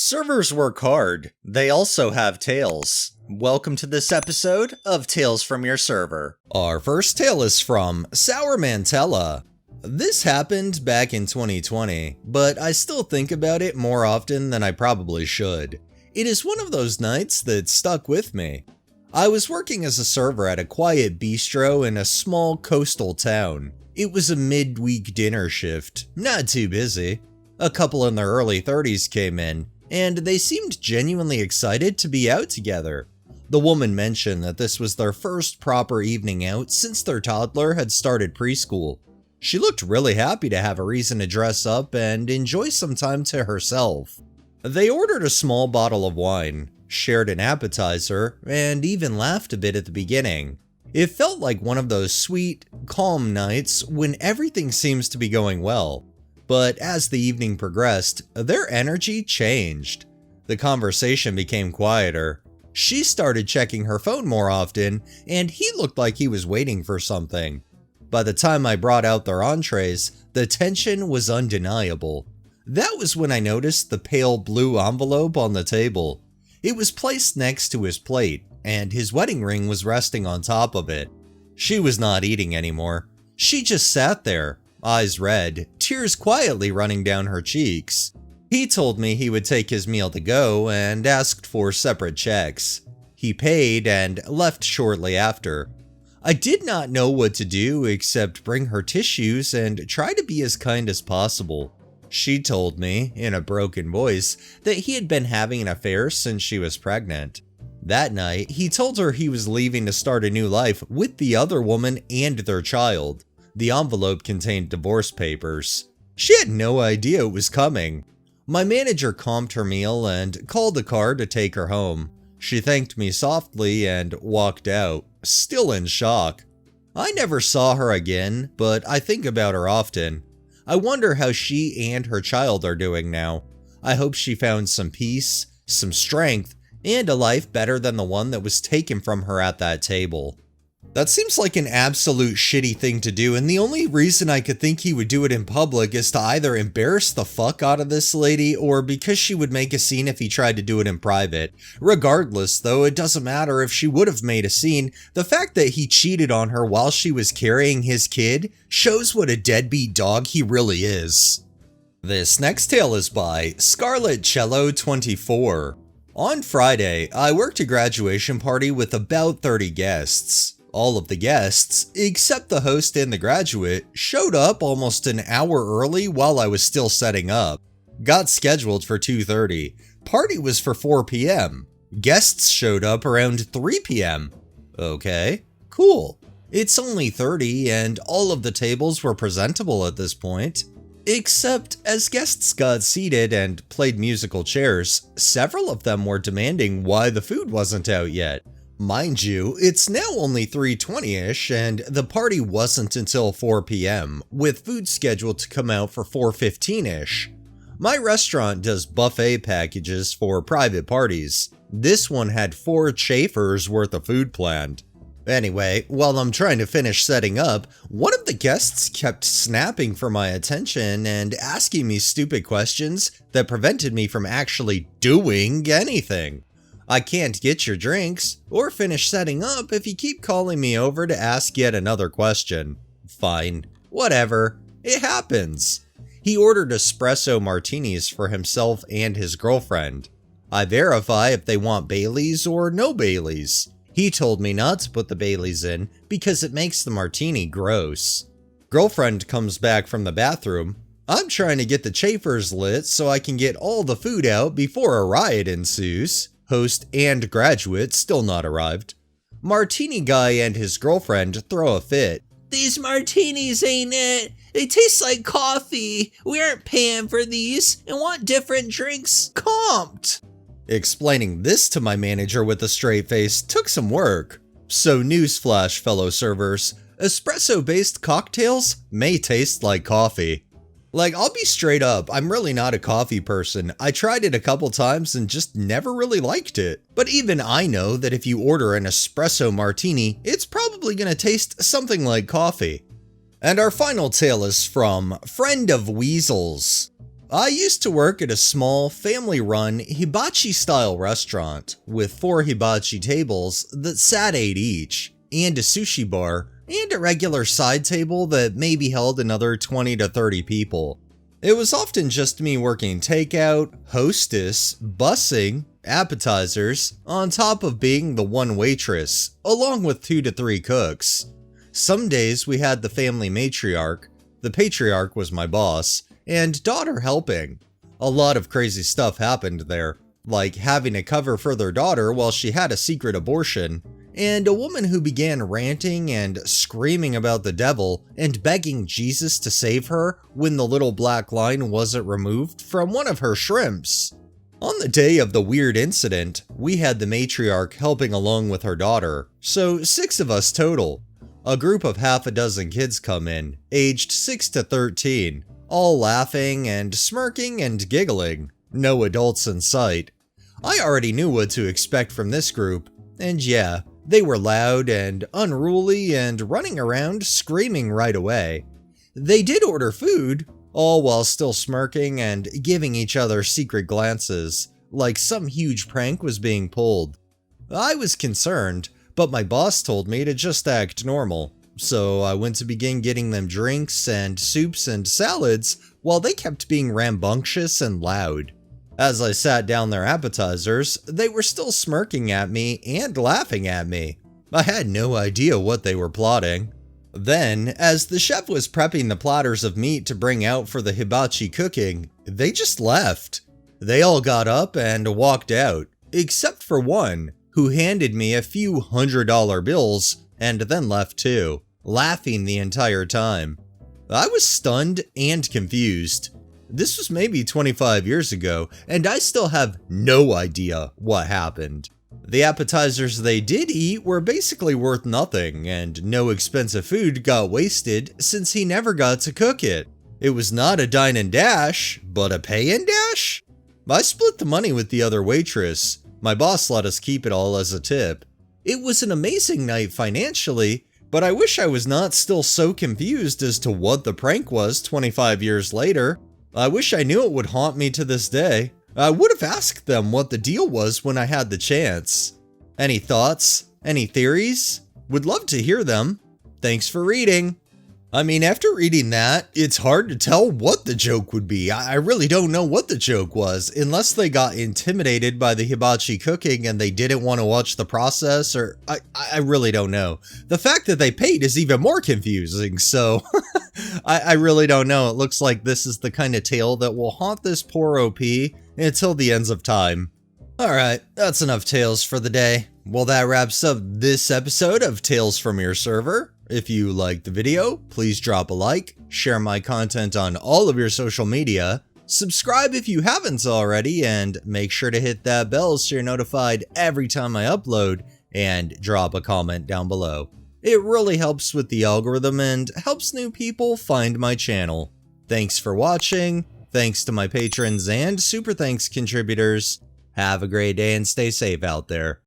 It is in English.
Servers work hard. They also have tales. Welcome to this episode of Tales from Your Server. Our first tale is from Sour Mantella. This happened back in 2020, but I still think about it more often than I probably should. It is one of those nights that stuck with me. I was working as a server at a quiet bistro in a small coastal town. It was a midweek dinner shift, not too busy. A couple in their early 30s came in, and they seemed genuinely excited to be out together. The woman mentioned that this was their first proper evening out since their toddler had started preschool. She looked really happy to have a reason to dress up and enjoy some time to herself. They ordered a small bottle of wine, shared an appetizer, and even laughed a bit at the beginning. It felt like one of those sweet, calm nights when everything seems to be going well. But as the evening progressed, their energy changed. The conversation became quieter. She started checking her phone more often, and he looked like he was waiting for something. By the time I brought out their entrees, the tension was undeniable. That was when I noticed the pale blue envelope on the table. It was placed next to his plate, and his wedding ring was resting on top of it. She was not eating anymore. She just sat there, eyes red, tears quietly running down her cheeks. He told me he would take his meal to go and asked for separate checks. He paid and left shortly after. I did not know what to do except bring her tissues and try to be as kind as possible. She told me, in a broken voice, that he had been having an affair since she was pregnant. That night, he told her he was leaving to start a new life with the other woman and their child. The envelope contained divorce papers. She had no idea it was coming. My manager comped her meal and called a car to take her home. She thanked me softly and walked out, still in shock. I never saw her again, but I think about her often. I wonder how she and her child are doing now. I hope she found some peace, some strength, and a life better than the one that was taken from her at that table. That seems like an absolute shitty thing to do, and the only reason I could think he would do it in public is to either embarrass the fuck out of this lady or because she would make a scene if he tried to do it in private. Regardless, though, it doesn't matter if she would have made a scene. The fact that he cheated on her while she was carrying his kid shows what a deadbeat dog he really is. This next tale is by Scarlet Cello 24. On Friday, I worked a graduation party with about 30 guests. All of the guests, except the host and the graduate, showed up almost an hour early while I was still setting up. Got scheduled for 2:30. Party was for 4 p.m. Guests showed up around 3 p.m. Okay, cool. It's only 30 and all of the tables were presentable at this point. Except as guests got seated and played musical chairs, several of them were demanding why the food wasn't out yet. Mind you, it's now only 3:20ish and the party wasn't until 4 p.m., with food scheduled to come out for 4:15ish. My restaurant does buffet packages for private parties. This one had 4 chafers worth of food planned. Anyway, while I'm trying to finish setting up, one of the guests kept snapping for my attention and asking me stupid questions that prevented me from actually doing anything. I can't get your drinks or finish setting up if you keep calling me over to ask yet another question. Fine, whatever, it happens. He ordered espresso martinis for himself and his girlfriend. I verify if they want Baileys or no Baileys. He told me not to put the Baileys in because it makes the martini gross. Girlfriend comes back from the bathroom. I'm trying to get the chafers lit so I can get all the food out before a riot ensues. Host and graduate still not arrived. Martini guy and his girlfriend throw a fit. These martinis ain't it. They taste like coffee. We aren't paying for these and want different drinks comped. Explaining this to my manager with a straight face took some work. So newsflash, fellow servers, espresso-based cocktails may taste like coffee. Like, I'll be straight up, I'm really not a coffee person. I tried it a couple times and just never really liked it. But even I know that if you order an espresso martini, it's probably gonna taste something like coffee. And our final tale is from Friend of Weasels. I used to work at a small, family-run hibachi-style restaurant with 4 hibachi tables that sat 8 each, and a sushi bar, and a regular side table that maybe held another 20 to 30 people. It was often just me working takeout, hostess, bussing, appetizers, on top of being the one waitress, along with 2 to 3 cooks. Some days we had the family matriarch, the patriarch was my boss, and daughter helping. A lot of crazy stuff happened there, like having to cover for their daughter while she had a secret abortion, and a woman who began ranting and screaming about the devil and begging Jesus to save her when the little black line wasn't removed from one of her shrimps. On the day of the weird incident, we had the matriarch helping along with her daughter, so 6 of us total. A group of half a dozen kids come in, aged 6 to 13, all laughing and smirking and giggling, no adults in sight. I already knew what to expect from this group, and yeah, they were loud and unruly and running around screaming right away. They did order food, all while still smirking and giving each other secret glances, like some huge prank was being pulled. I was concerned, but my boss told me to just act normal. So I went to begin getting them drinks and soups and salads while they kept being rambunctious and loud. As I sat down their appetizers, they were still smirking at me and laughing at me. I had no idea what they were plotting. Then, as the chef was prepping the platters of meat to bring out for the hibachi cooking, they just left. They all got up and walked out, except for one, who handed me a few $100 bills and then left too, laughing the entire time. I was stunned and confused. This was maybe 25 years ago, and I still have no idea what happened. The appetizers they did eat were basically worth nothing, and no expensive food got wasted since he never got to cook it. It was not a dine and dash, but a pay and dash? I split the money with the other waitress. My boss let us keep it all as a tip. It was an amazing night financially, but I wish I was not still so confused as to what the prank was 25 years later. I wish I knew it would haunt me to this day. I would have asked them what the deal was when I had the chance. Any thoughts? Any theories? Would love to hear them. Thanks for reading. I mean, after reading that, it's hard to tell what the joke would be. I really don't know what the joke was, unless they got intimidated by the hibachi cooking and they didn't want to watch the process, or I really don't know. The fact that they paid is even more confusing, so I really don't know. It looks like this is the kind of tale that will haunt this poor OP until the ends of time. Alright, that's enough tales for the day. Well, that wraps up this episode of Tales from Your Server. If you liked the video, please drop a like, share my content on all of your social media, subscribe if you haven't already, and make sure to hit that bell so you're notified every time I upload, and drop a comment down below. It really helps with the algorithm and helps new people find my channel. Thanks for watching, thanks to my patrons and super thanks contributors. Have a great day and stay safe out there.